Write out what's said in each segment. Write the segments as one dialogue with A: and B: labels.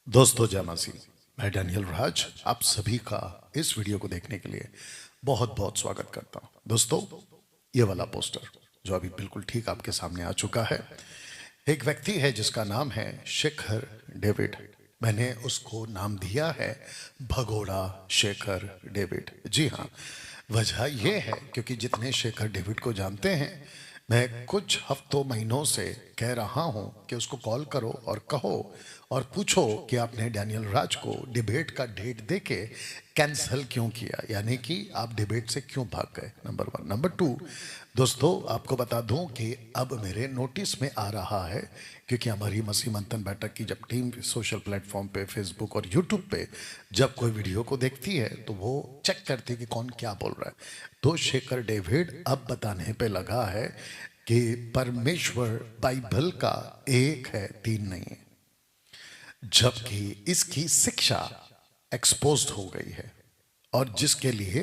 A: दोस्तों जय मसीह। मैं डैनियल राज आप सभी का इस वीडियो को देखने के लिए बहुत बहुत स्वागत करता हूं। दोस्तों, ये वाला पोस्टर जो अभी बिल्कुल ठीक आपके सामने आ चुका है, एक व्यक्ति है जिसका नाम है शेखर डेविड। मैंने उसको नाम दिया है भगोड़ा शेखर डेविड। जी हाँ, वजह यह है क्योंकि जितने शेखर डेविड को जानते हैं, मैं कुछ हफ्तों महीनों से कह रहा हूं कि उसको कॉल करो और कहो और पूछो कि आपने डैनियल राज को डिबेट का डेट देके कैंसिल क्यों किया, यानी कि आप डिबेट से क्यों भाग गए। Number one. नंबर टू, दोस्तों आपको बता दूं कि अब मेरे नोटिस में आ रहा है, क्योंकि हमारी मसीह मंथन बैठक की जब टीम सोशल प्लेटफॉर्म पे, फेसबुक और यूट्यूब पे जब कोई वीडियो को देखती है तो वो चेक करती है कि कौन क्या बोल रहा है। तो शेखर डेविड अब बताने पे लगा है कि परमेश्वर बाइबल का एक है, तीन नहीं है, जबकि इसकी शिक्षा एक्सपोज्ड हो गई है। और जिसके लिए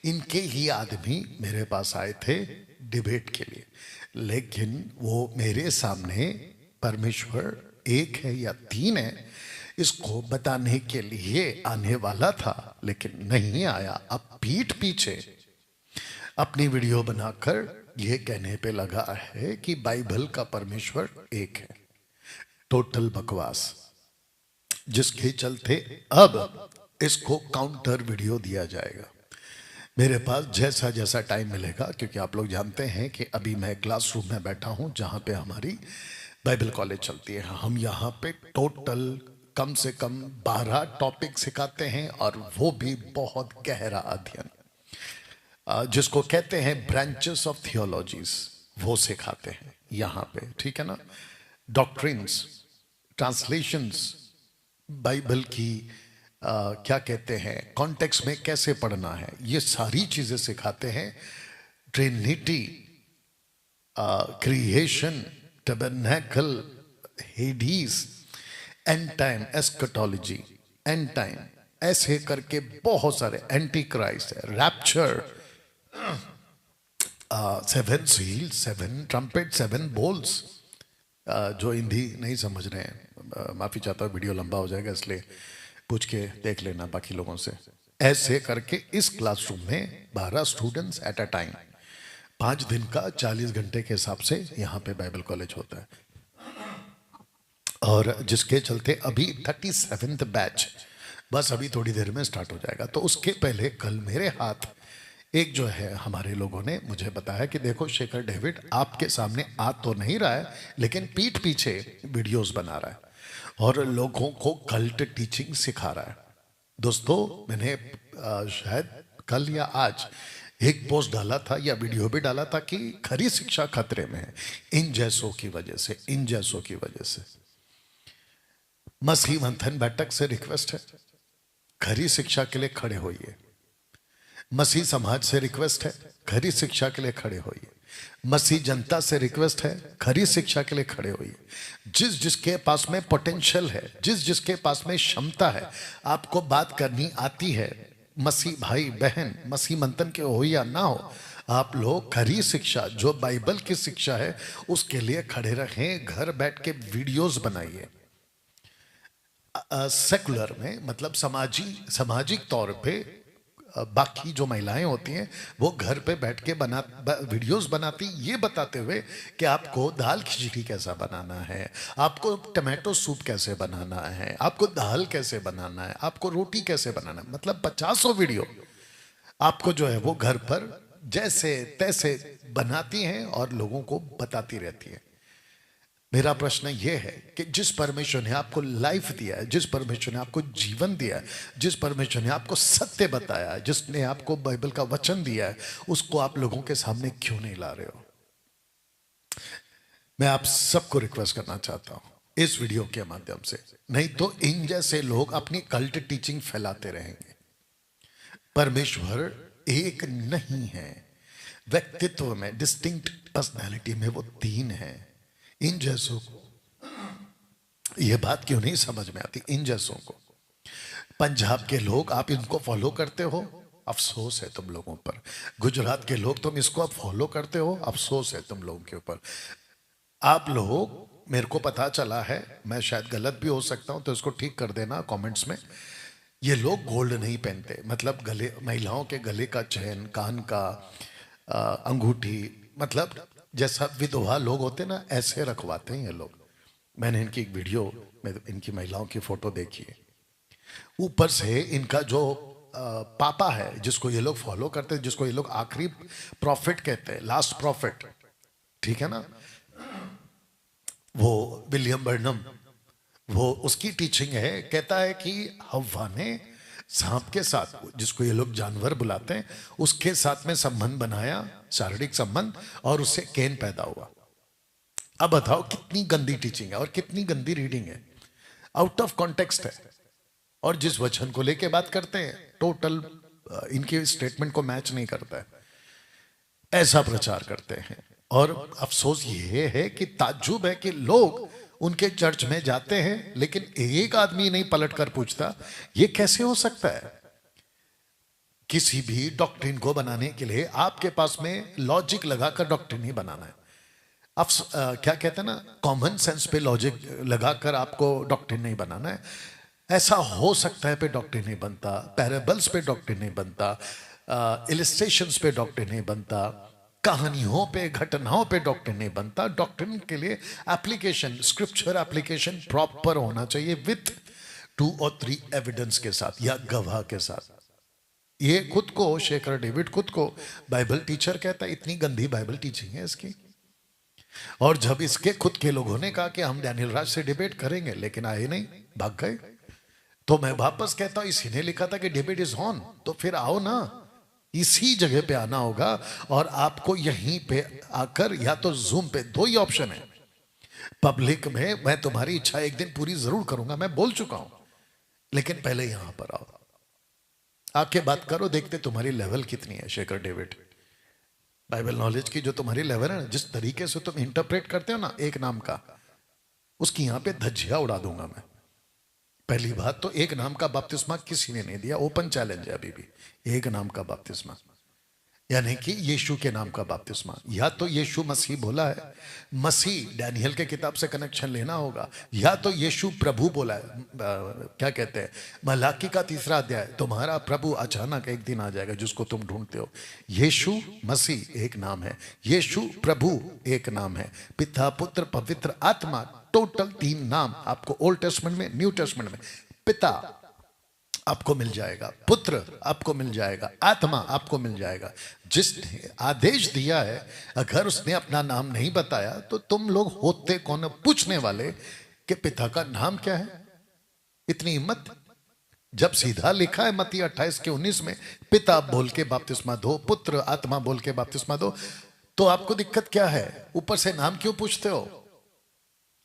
A: इनके ही आदमी मेरे पास आए थे डिबेट के लिए, लेकिन वो मेरे सामने परमेश्वर एक है या तीन है इसको बताने के लिए आने वाला था, लेकिन नहीं आया। अब पीठ पीछे अपनी वीडियो बनाकर ये कहने पे लगा है कि बाइबल का परमेश्वर एक है। टोटल बकवास, जिसके चलते अब इसको काउंटर वीडियो दिया जाएगा। मेरे पास जैसा जैसा टाइम मिलेगा, क्योंकि आप लोग जानते हैं कि अभी मैं क्लासरूम में बैठा हूं जहां पे हमारी बाइबल कॉलेज चलती है। हम यहाँ पे टोटल कम से कम 12 टॉपिक सिखाते हैं, और वो भी बहुत गहरा अध्ययन, जिसको कहते हैं ब्रांचेस ऑफ थियोलॉजीज, वो सिखाते हैं यहाँ पे। ठीक है ना? डॉक्ट्रिन्स, ट्रांसलेशंस, बाइबल की क्या कहते हैं कॉन्टेक्स्ट में कैसे पढ़ना है, ये सारी चीजें सिखाते हैं। Trinity, creation, tabernacle, Hades, end time, eschatology, end time, ऐसे करके बहुत सारे, एंटी क्राइस्ट है, rapture, seven seal, seven trumpet, seven bowls. जो हिंदी नहीं समझ रहे हैं, माफी चाहता हूँ, वीडियो लंबा हो जाएगा, इसलिए पूछ के देख लेना बाकी लोगों से। ऐसे करके इस क्लासरूम में 12 स्टूडेंट्स एट अ टाइम, 5 दिन का 40 घंटे के हिसाब से यहाँ पे बाइबल कॉलेज होता है। और जिसके चलते अभी 37th बैच बस अभी थोड़ी देर में स्टार्ट हो जाएगा। तो उसके पहले कल मेरे हाथ एक जो है हमारे लोगों ने मुझे बताया कि देखो शेखर डेविड आपके सामने आ तो नहीं रहा है, लेकिन पीठ पीछे वीडियोस बना रहा है और लोगों को कल्ट टीचिंग सिखा रहा है। दोस्तों, मैंने शायद कल या आज एक पोस्ट डाला था या वीडियो भी डाला था कि खरी शिक्षा खतरे में है इन जैसों की वजह से, इन जैसों की वजह से। मसीह मंथन बैठक से रिक्वेस्ट है, खरी शिक्षा के लिए खड़े होइए। मसीह समाज से रिक्वेस्ट है, खरी शिक्षा के लिए खड़े होइए। मसीह जनता से रिक्वेस्ट है, खरी शिक्षा के लिए खड़े होइए। जिस जिसके पास में पोटेंशियल है, जिस जिसके पास में क्षमता है, आपको बात करनी आती है, मसीह भाई बहन, मसीह मंथन के हो या ना हो, आप लोग खरी शिक्षा जो बाइबल की शिक्षा है उसके लिए खड़े रहें। घर बैठ के वीडियोस बनाइए। सेकुलर में मतलब सामाजिक तौर पे बाकी जो महिलाएं होती हैं वो घर पे बैठ के वीडियोस बनाती, ये बताते हुए कि आपको दाल खिचड़ी कैसा बनाना है, आपको टमाटो सूप कैसे बनाना है, आपको दाल कैसे बनाना है, आपको रोटी कैसे बनाना है। मतलब 50 वीडियो आपको जो है वो घर पर जैसे तैसे बनाती हैं और लोगों को बताती रहती है। मेरा प्रश्न यह है कि जिस परमेश्वर ने आपको लाइफ दिया है, जिस परमेश्वर ने आपको जीवन दिया है, जिस परमेश्वर ने आपको सत्य बताया है, जिसने आपको बाइबल का वचन दिया है, उसको आप लोगों के सामने क्यों नहीं ला रहे हो? मैं आप सबको रिक्वेस्ट करना चाहता हूं इस वीडियो के माध्यम से, नहीं तो इन जैसे लोग अपनी कल्ट टीचिंग फैलाते रहेंगे। परमेश्वर एक नहीं है, व्यक्तित्व में, डिस्टिंक्ट पर्सनैलिटी में वो तीन है। इन जैसों को ये बात क्यों नहीं समझ में आती? इन जैसों को पंजाब के लोग, आप इनको फॉलो करते हो, अफसोस है तुम लोगों पर। गुजरात के लोग, तुम इसको फॉलो करते हो, अफसोस है तुम लोगों के ऊपर। आप लोग मेरे को पता चला है, मैं शायद गलत भी हो सकता हूं, तो इसको ठीक कर देना कमेंट्स में। ये लोग गोल्ड नहीं पहनते, मतलब गले, महिलाओं के गले का चैन, कान का अंगूठी, मतलब जैसा विधवा लोग होते ना ऐसे रखवाते हैं ये लोग। मैंने इनकी एक वीडियो में इनकी महिलाओं की फोटो देखी है। ऊपर से इनका जो पापा है, जिसको ये लोग फॉलो करते हैं, जिसको ये लोग आखिरी प्रॉफिट कहते हैं, लास्ट प्रॉफिट, ठीक है ना, वो विलियम बर्नम, वो उसकी टीचिंग है, कहता है कि हव्वा ने सांप के साथ, जिसको ये लोग जानवर बुलाते हैं, उसके साथ में संबंध बनाया, शारीरिक संबंध, और उससे कैन पैदा हुआ। अब बताओ कितनी गंदी टीचिंग है और कितनी गंदी रीडिंग है, आउट ऑफ कॉन्टेक्स्ट है। और जिस वचन को लेके बात करते हैं टोटल इनके स्टेटमेंट को मैच नहीं करता है, ऐसा प्रचार करते हैं। और अफसोस ये है कि ताज्जुब है कि लोग उनके चर्च में जाते हैं, लेकिन एक आदमी नहीं पलट कर पूछता ये कैसे हो सकता है। किसी भी डॉक्ट्रिन को बनाने के लिए आपके पास में लॉजिक लगाकर डॉक्ट्रिन ही बनाना है। अब क्या कहते हैं ना, कॉमन सेंस पे लॉजिक लगाकर आपको डॉक्ट्रिन नहीं बनाना है। ऐसा हो सकता है पे डॉक्ट्रिन नहीं बनता, पैराबल्स पे डॉक्ट्रिन नहीं बनता, इलिस्ट्रेशंस पे डॉक्ट्रिन नहीं बनता, कहानियों पे, घटनाओं पे डॉक्ट्रिन नहीं बनता। डॉक्ट्रिन के लिए एप्लीकेशन, स्क्रिप्चर एप्लीकेशन प्रॉपर होना चाहिए, विथ 2 और 3 एविडेंस के साथ या गवाह के साथ। ये खुद को शेखर डेविड खुद को बाइबल टीचर कहता है, इतनी गंदी बाइबल टीचिंग है इसकी। और जब इसके खुद के लोगों ने कहा कि हम डैनियल राज से डिबेट करेंगे, लेकिन आए नहीं, भाग गए, तो मैं वापस कहता हूं इसी ने लिखा था कि डिबेट इज ऑन, तो फिर आओ ना, इसी जगह पे आना होगा। और आपको यहीं पे आकर, या तो जूम पे, 2 ही ऑप्शन है। पब्लिक में मैं तुम्हारी इच्छा एक दिन पूरी जरूर करूंगा, मैं बोल चुका हूं, लेकिन पहले यहां पर आओ, आके बात करो, देखते तुम्हारी लेवल कितनी है। शेखर डेविड, बाइबल नॉलेज की जो तुम्हारी लेवल है ना, जिस तरीके से तुम इंटरप्रेट करते हो ना एक नाम का, उसकी यहां पे धज्जियां उड़ा दूंगा मैं। पहली बात तो एक नाम का बपतिस्मा किसी ने नहीं दिया, ओपन चैलेंज है अभी भी। एक नाम का बपतिस्मा यानी कि यीशु के नाम का बपतिस्मा, या तो यीशु मसीह बोला है, मसीह डैनियल के किताब से कनेक्शन लेना होगा, या तो यीशु प्रभु बोला है। क्या कहते हैं, मलाकी का 3रा अध्याय, तुम्हारा प्रभु अचानक एक दिन आ जाएगा जिसको तुम ढूंढते हो। यीशु मसीह एक नाम है, यीशु प्रभु एक नाम है, पिता पुत्र पवित्र आत्मा, टोटल 3 नाम आपको ओल्ड टेस्टमेंट में, न्यू टेस्टमेंट में। पिता आपको मिल जाएगा, पुत्र आपको मिल जाएगा, आत्मा आपको मिल जाएगा। जिसने आदेश दिया है, अगर उसने अपना नाम नहीं बताया तो तुम लोग होते कौन पूछने वाले कि पिता का नाम क्या है। इतनी हिम्मत, जब सीधा लिखा है मत्ती 28:19 में, पिता बोल के बपतिस्मा दो, पुत्र आत्मा बोल के बपतिस्मा दो, तो आपको दिक्कत क्या है? ऊपर से नाम क्यों पूछते हो?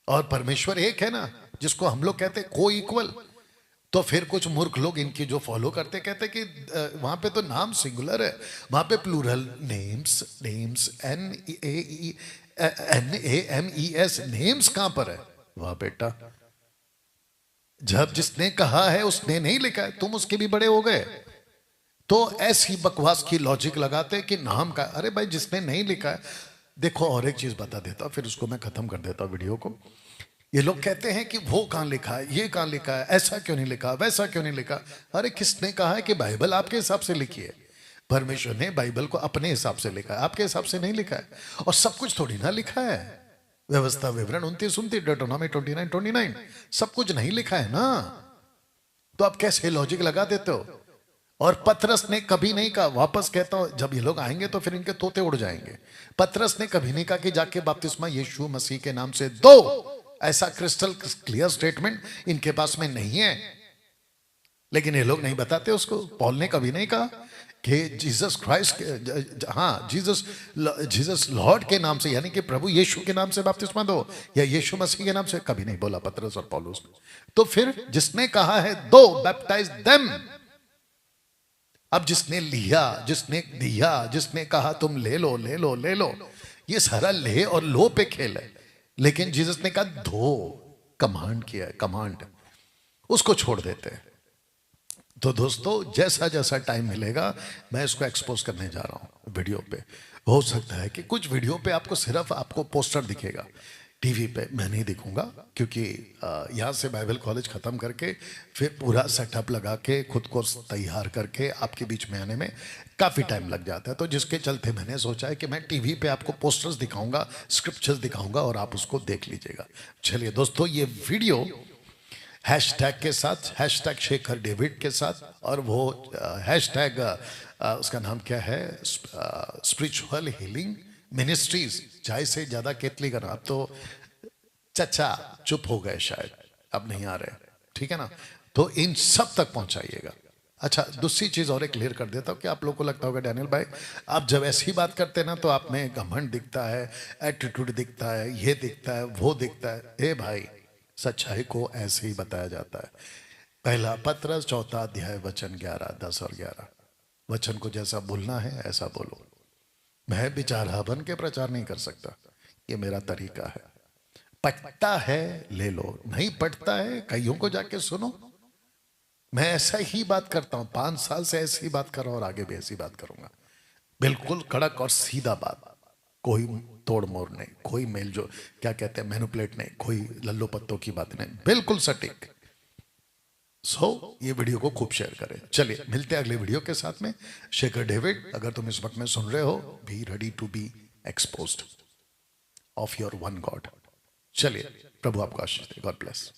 A: और परमेश्वर एक है ना, जिसको हम लोग कहते हैं को इक्वल। तो फिर कुछ मूर्ख लोग इनकी जो फॉलो करते कहते कि वहां पे तो नाम सिंगुलर है, वहां पे plural names, names NAMES, names कहां पर है? वाह बेटा, जब जिसने कहा है उसने नहीं लिखा है, तुम उसके भी बड़े हो गए। तो ऐसी बकवास की लॉजिक लगाते कि नाम का, अरे भाई जिसने नहीं लिखा है। देखो और एक चीज बता देता हूं, फिर उसको मैं खत्म कर देता हूं वीडियो को। ये लोग कहते हैं कि वो कहां लिखा है, ये कहां लिखा है, ऐसा क्यों नहीं लिखा, वैसा क्यों नहीं लिखा। अरे किसने कहा है कि बाइबल आपके हिसाब से लिखी है? परमेश्वर ने बाइबल को अपने हिसाब से लिखा है, आपके हिसाब से नहीं लिखा है। और सब कुछ थोड़ी ना लिखा है। व्यवस्था विवरण 29-29, डेटोनॉमी 29-29, सब कुछ नहीं लिखा है ना। तो आप कैसे लॉजिक लगा देते हो? और पतरस ने कभी नहीं कहा, वापस कहता हूं, जब ये लोग आएंगे तो फिर इनके तोते उड़ जाएंगे। पतरस ने कभी नहीं कहा कि जाके बपतिस्मा यीशु मसीह के नाम से दो। ऐसा क्रिस्टल क्लियर स्टेटमेंट इनके पास में नहीं है, लेकिन ये लोग नहीं बताते उसको। पॉल ने कभी नहीं कहा कि जीसस क्राइस्ट, हाँ जीसस लॉर्ड के नाम से, यानी कि प्रभु यीशु के नाम से बपतिस्मा दो, या यीशु मसीह के नाम से, कभी नहीं बोला पतरस और पौलुस ने। तो फिर जिसने कहा है दो, बैप्टाइज देम। अब जिसने लिया, जिसने दिया, जिसने कहा तुम ले लो ले लो ले लो, ये सारा ले और लो पे खेल है। लेकिन जीसस ने कहा दो, कमांड किया है, कमांड, उसको छोड़ देते हैं। तो दोस्तों जैसा जैसा टाइम मिलेगा मैं इसको एक्सपोज करने जा रहा हूं वीडियो पे। हो सकता है कि कुछ वीडियो पे आपको सिर्फ आपको पोस्टर दिखेगा, टीवी पे मैं नहीं दिखूंगा, क्योंकि यहाँ से बाइबल कॉलेज ख़त्म करके फिर पूरा सेटअप लगा के खुद को तैयार करके आपके बीच में आने में काफ़ी टाइम लग जाता है। तो जिसके चलते मैंने सोचा है कि मैं टीवी पे आपको पोस्टर्स दिखाऊंगा, स्क्रिप्चर्स दिखाऊंगा और आप उसको देख लीजिएगा। चलिए दोस्तों, ये वीडियो हैशटैग के साथ, हैशटैग शेखर डेविड के साथ, और वो हैशटैग उसका नाम क्या है, स्पिरिचुअल हीलिंग मिनिस्ट्रीज, चाय से ज़्यादा केतली का नाम। अब तो चचा चुप हो गए शायद, अब नहीं आ रहे, ठीक है ना। तो इन सब तक पहुंचाइएगा। अच्छा, दूसरी चीज और एक क्लियर कर देता हूँ कि आप लोगों को लगता होगा डैनियल भाई आप जब ऐसी बात करते हैं ना तो आप में घमंड दिखता है, एटीट्यूड दिखता है, ये दिखता है, वो दिखता है। ए भाई, सच्चाई को ऐसे ही बताया जाता है। पहला पत्रस 4 अध्याय वचन 11, 10 और 11। वचन को जैसा बोलना है ऐसा बोलो। मैं बेचारा बन के प्रचार नहीं कर सकता, ये मेरा तरीका है। पटता है ले लो, नहीं पटता है कईयों को जाके सुनो। मैं ऐसा ही बात करता हूं, 5 साल से ऐसी बात कर रहा हूं और आगे भी ऐसी बात करूंगा। बिल्कुल कड़क और सीधा बात, कोई तोड़ मोड़ नहीं, कोई मेल जो क्या कहते हैं मैनिपुलेट नहीं, कोई लल्लो पत्तों की बात नहीं, बिल्कुल सटीक। ये वीडियो को खूब शेयर करें। चलिए मिलते हैं अगले वीडियो के साथ में। शेखर डेविड, अगर तुम इस वक्त में सुन रहे हो, be ready to be exposed of your one God. चलिए, प्रभु आपको आशीष दे। God bless.